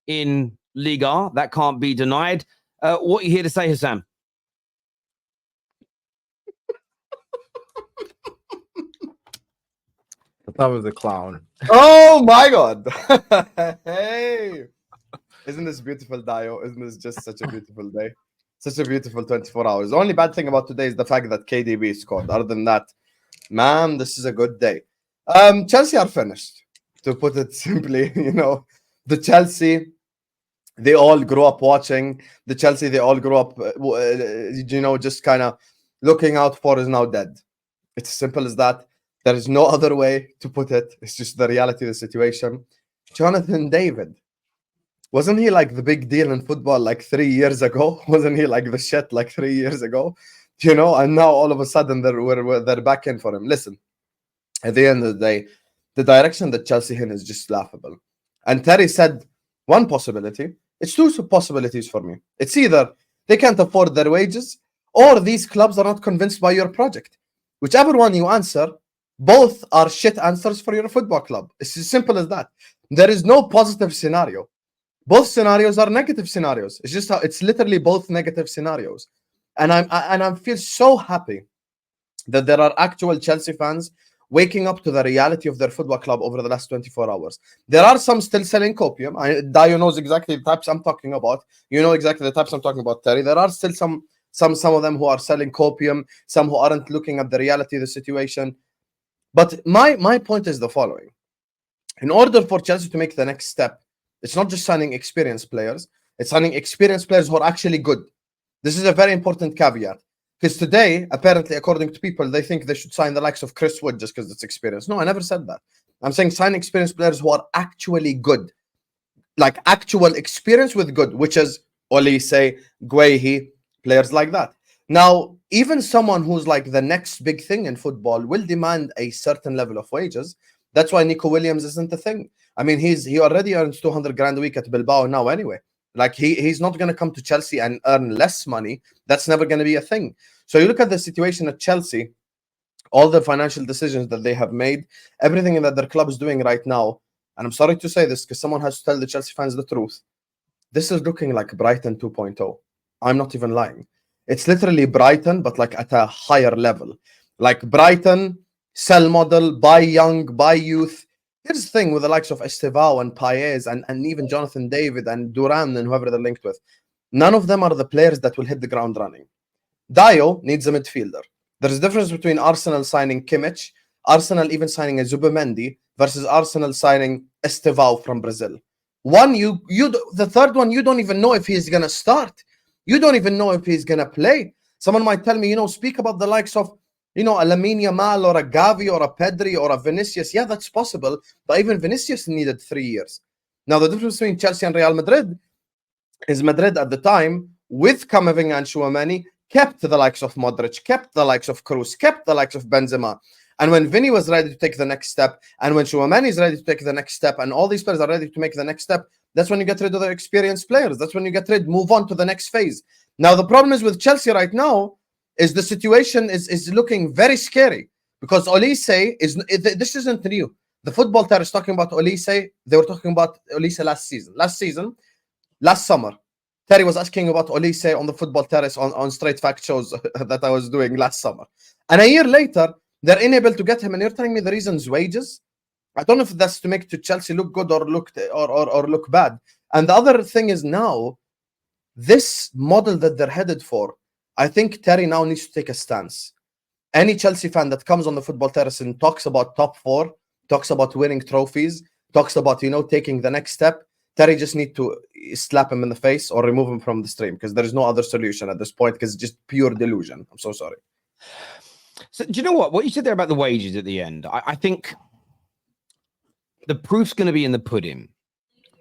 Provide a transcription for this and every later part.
in Liga. That can't be denied. What are you here to say, Hassan? That was a clown. Oh my God. Hey. Isn't this beautiful, Dio? Isn't this just such a beautiful day? Such a beautiful 24 hours. The only bad thing about today is the fact that KDB scored. Other than that, man, this is a good day. Chelsea are finished, to put it simply. The Chelsea they all grew up watching. The Chelsea they all grew up, just kind of looking out for is now dead. It's as simple as that. There is no other way to put it. It's just the reality of the situation. Jonathan David, wasn't he like the big deal in football like 3 years ago? Wasn't he like the shit like 3 years ago? And now all of a sudden they're back in for him. Listen, at the end of the day, the direction that Chelsea in is just laughable. And Terry said one possibility. It's two possibilities for me. It's either they can't afford their wages or these clubs are not convinced by your project. Whichever one you answer, both are shit answers for your football club. It's as simple as that. There is no positive scenario. Both scenarios are negative scenarios. It's just how it's literally both negative scenarios. And I feel so happy that there are actual Chelsea fans waking up to the reality of their football club over the last 24 hours. There are some still selling copium. Dio knows exactly the types I'm talking about. You know exactly the types I'm talking about, Terry. There are still some of them who are selling copium, some who aren't looking at the reality of the situation. But my point is the following. In order for Chelsea to make the next step, it's not just signing experienced players. It's signing experienced players who are actually good. This is a very important caveat. Because today, apparently, according to people, they think they should sign the likes of Chris Wood just because it's experience. No, I never said that. I'm saying sign experienced players who are actually good. Like actual experience with good, which is Olise, Guehi, players like that. Now, even someone who's like the next big thing in football will demand a certain level of wages. That's why Nico Williams isn't a thing. I mean, he already earns 200 grand a week at Bilbao now anyway. Like he's not going to come to Chelsea and earn less money. That's never going to be a thing. So you look at the situation at Chelsea, all the financial decisions that they have made, everything that their club is doing right now. And I'm sorry to say this because someone has to tell the Chelsea fans the truth. This is looking like Brighton 2.0. I'm not even lying. It's literally Brighton, but like at a higher level. Like Brighton, sell model, buy young, buy youth. Here's the thing with the likes of Estevao and Paez and even Jonathan David and Duran and whoever they're linked with. None of them are the players that will hit the ground running. Dio needs a midfielder. There's a difference between Arsenal signing Kimmich, Arsenal even signing a Zubimendi versus Arsenal signing Estevao from Brazil. The third one, you don't even know if he's going to start. You don't even know if he's going to play. Someone might tell me, speak about the likes of a Lamine Yamal or a Gavi or a Pedri or a Vinicius. Yeah, that's possible. But even Vinicius needed 3 years. Now, the difference between Chelsea and Real Madrid is Madrid at the time, with Camavinga and Chouameni, kept the likes of Modric, kept the likes of Kroos, kept the likes of Benzema. And when Vinny was ready to take the next step, and when Chouameni is ready to take the next step, and all these players are ready to make the next step, that's when you get rid of the experienced players. That's when you move on to the next phase. Now, the problem is with Chelsea right now, is the situation is looking very scary because Olise this isn't new. The football Terrace talking about Olise, they were talking about Olise last summer. Terry was asking about Olise on the football Terrace on Straight Fact shows that I was doing last summer. And a year later, they're unable to get him. And you're telling me the reason's wages? I don't know if that's to make Chelsea look good or look bad. And the other thing is now, this model that they're headed for, I think Terry now needs to take a stance. Any Chelsea fan that comes on the football Terrace and talks about top four, talks about winning trophies, talks about, taking the next step, Terry just need to slap him in the face or remove him from the stream because there is no other solution at this point because it's just pure delusion. I'm so sorry. So do you know what you said there about the wages at the end? I think the proof's going to be in the pudding.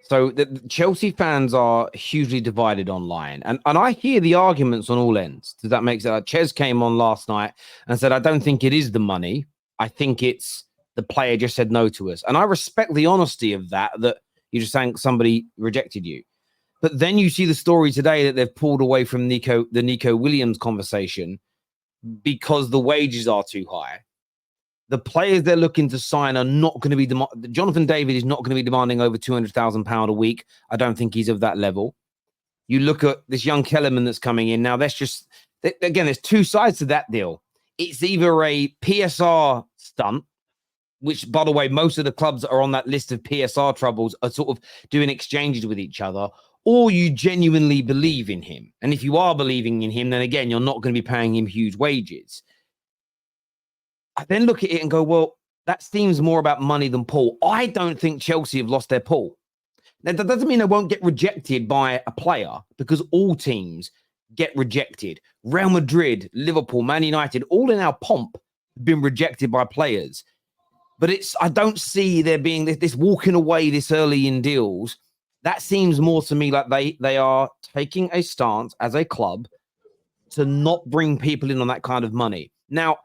So the Chelsea fans are hugely divided online. And I hear the arguments on all ends. Does that make sense? Ches came on last night and said, I don't think it is the money. I think it's the player just said no to us. And I respect the honesty of that you're just saying somebody rejected you. But then you see the story today that they've pulled away from the Nico Williams conversation because the wages are too high. the players they're looking to sign are not going to be Jonathan David is not going to be demanding over £200,000 a week. I don't think he's of that level. You look at this young Kellerman that's coming in now. That's just again, there's two sides to that deal. It's either a PSR stunt, which, by the way, most of the clubs that are on that list of PSR troubles are sort of doing exchanges with each other, or you genuinely believe in him. And if you are believing in him, then again, you're not going to be paying him huge wages. I then look at it and go, well, that seems more about money than Paul. I don't think Chelsea have lost their Paul. Now, that doesn't mean they won't get rejected by a player, because all teams get rejected. Real Madrid, Liverpool, Man United, all in our pomp, have been rejected by players. But I don't see there being this walking away this early in deals. That seems more to me like they are taking a stance as a club to not bring people in on that kind of money. Now,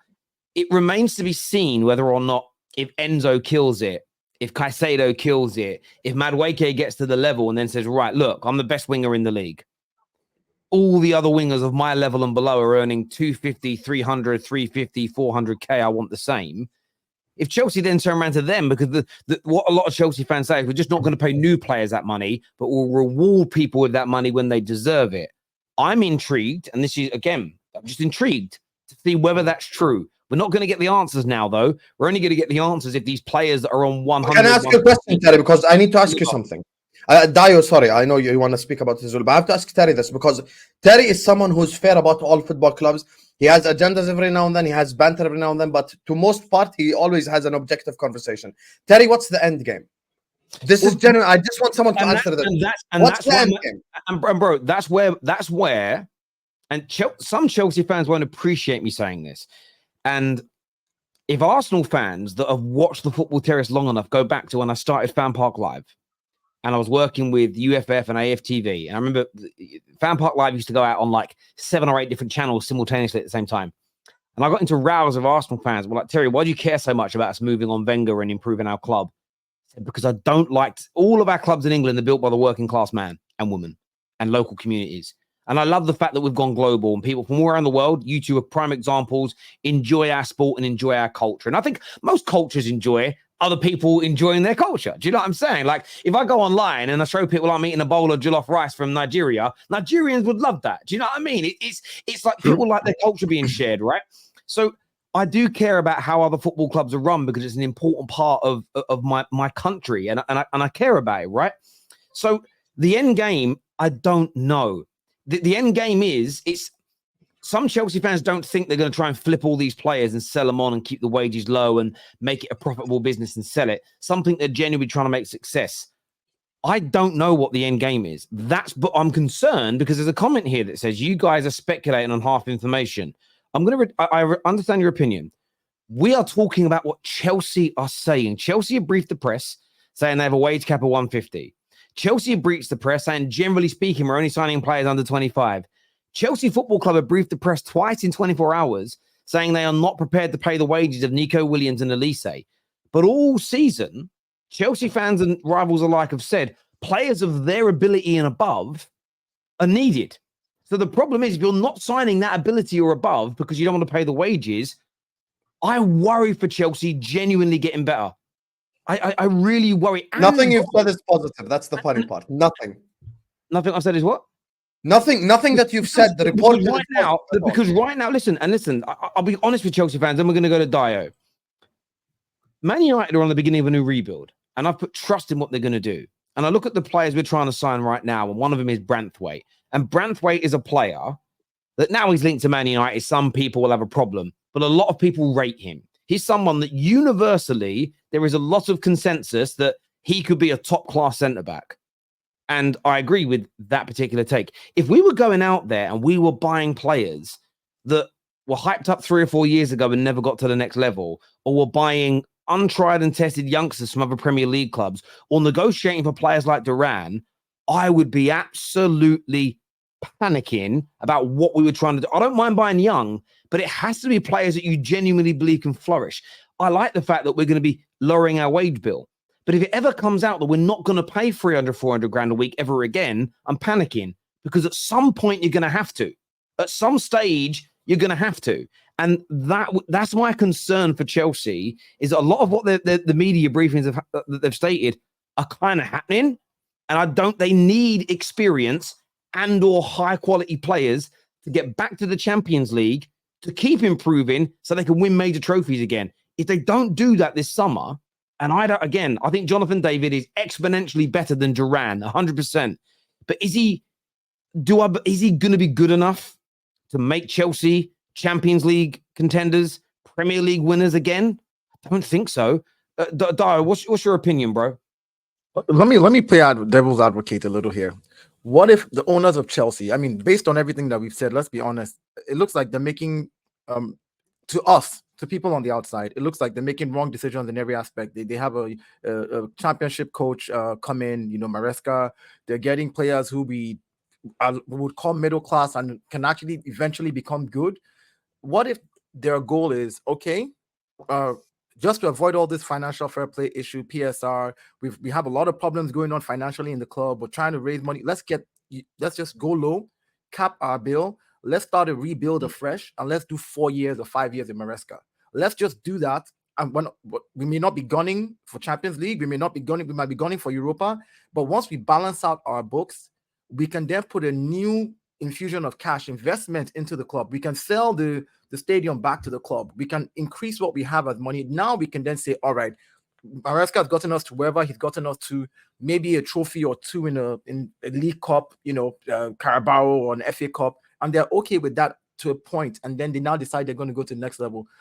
it remains to be seen whether or not, if Enzo kills it, if Caicedo kills it, if Madueke gets to the level and then says, right, look, I'm the best winger in the league. All the other wingers of my level and below are earning 250, 300, 350, 400K. I want the same. If Chelsea then turn around to them, because what a lot of Chelsea fans say is we're just not going to pay new players that money, but we'll reward people with that money when they deserve it. I'm intrigued, and this is, again, I'm just intrigued to see whether that's true. We're not going to get the answers now, though. We're only going to get the answers if these players that are on 100. Can I ask you a question, Terry? Because I need to ask you something. Dio, sorry, I know you want to speak about this, but I have to ask Terry this, because Terry is someone who's fair about all football clubs. He has agendas every now and then. He has banter every now and then. But to most part, he always has an objective conversation. Terry, what's the end game? This is genuine. I just want someone to answer this. What's the end game? And bro, that's where, and some Chelsea fans won't appreciate me saying this. And if Arsenal fans that have watched the Football Terrace long enough go back to when I started Fan Park Live, and I was working with UFF and AFTV, and I remember Fan Park Live used to go out on like 7 or 8 different channels simultaneously at the same time. And I got into rows of Arsenal fans. Were like, Terry, why do you care so much about us moving on Wenger and improving our club? I said, because I don't like all of our clubs in England are built by the working class man and woman and local communities. And I love the fact that we've gone global and people from all around the world, you two are prime examples, enjoy our sport and enjoy our culture. And I think most cultures enjoy other people enjoying their culture. Do you know what I'm saying? Like, if I go online and I show people I'm eating a bowl of jollof rice from Nigeria, Nigerians would love that. Do you know what I mean? It's like people like their culture being shared, right? So I do care about how other football clubs are run, because it's an important part of my country, and I care about it, right? So the end game, I don't know. The end game is, some Chelsea fans don't think they're going to try and flip all these players and sell them on and keep the wages low and make it a profitable business and sell it. Something they're genuinely trying to make success. I don't know what the end game is. But I'm concerned because there's a comment here that says you guys are speculating on half information. I understand your opinion. We are talking about what Chelsea are saying. Chelsea have briefed the press saying they have a wage cap of 150. Chelsea have breached the press saying, generally speaking, we're only signing players under 25. Chelsea Football Club have briefed the press twice in 24 hours saying they are not prepared to pay the wages of Nico Williams and Elise. But all season, Chelsea fans and rivals alike have said players of their ability and above are needed. So the problem is, if you're not signing that ability or above because you don't want to pay the wages, I worry for Chelsea genuinely getting better. I really worry. Nothing you've said is positive. That's the funny part. Nothing I've said is what? Nothing that you've said. The report because right now, listen. I'll be honest with Chelsea fans, and we're going to go to Dio. Man United are on the beginning of a new rebuild, and I've put trust in what they're going to do. And I look at the players we're trying to sign right now, and one of them is Branthwaite. And Branthwaite is a player that now he's linked to Man United. Some people will have a problem, but a lot of people rate him. He's someone that universally, there is a lot of consensus that he could be a top-class centre-back. And I agree with that particular take. If we were going out there and we were buying players that were hyped up 3 or 4 years ago and never got to the next level, or were buying untried and tested youngsters from other Premier League clubs, or negotiating for players like Duran, I would be absolutely panicking about what we were trying to do. I don't mind buying young, but it has to be players that you genuinely believe can flourish. I like the fact that we're going to be lowering our wage bill. But if it ever comes out that we're not going to pay 300, 400 grand a week ever again, I'm panicking, because at some point you're going to have to. At some stage, You're going to have to. And that's my concern for Chelsea, is a lot of what the media briefings that they've stated are kind of happening. And they need experience and or high quality players to get back to the Champions League, to keep improving so they can win major trophies again. If they don't do that this summer, and I think Jonathan David is exponentially better than Duran, 100%. But is he going to be good enough to make Chelsea Champions League contenders, Premier League winners again? I don't think so. Dio, what's your opinion, bro? Let me play devil's advocate a little here. What if the owners of Chelsea, I mean, based on everything that we've said, let's be honest, it looks like they're making, to us, to people on the outside, it looks like they're making wrong decisions in every aspect. They have a championship coach come in, Maresca. They're getting players who we would call middle class and can actually eventually become good. What if their goal is, okay, just to avoid all this financial fair play issue, PSR, we have a lot of problems going on financially in the club. We're trying to raise money. Let's just go low, cap our bill. Let's start a rebuild afresh, and let's do 4 years or 5 years in Maresca. Let's just do that. And when we may not be gunning for Champions League, we might be gunning for Europa. But once we balance out our books, we can then put a new infusion of cash investment into the club. We can sell the stadium back to the club. We can increase what we have as money. Now we can then say, all right, Maresca has gotten us to wherever he's gotten us to, maybe a trophy or two in a League Cup, Carabao or an FA Cup, and they're okay with that to a point. And then they now decide they're going to go to the next level.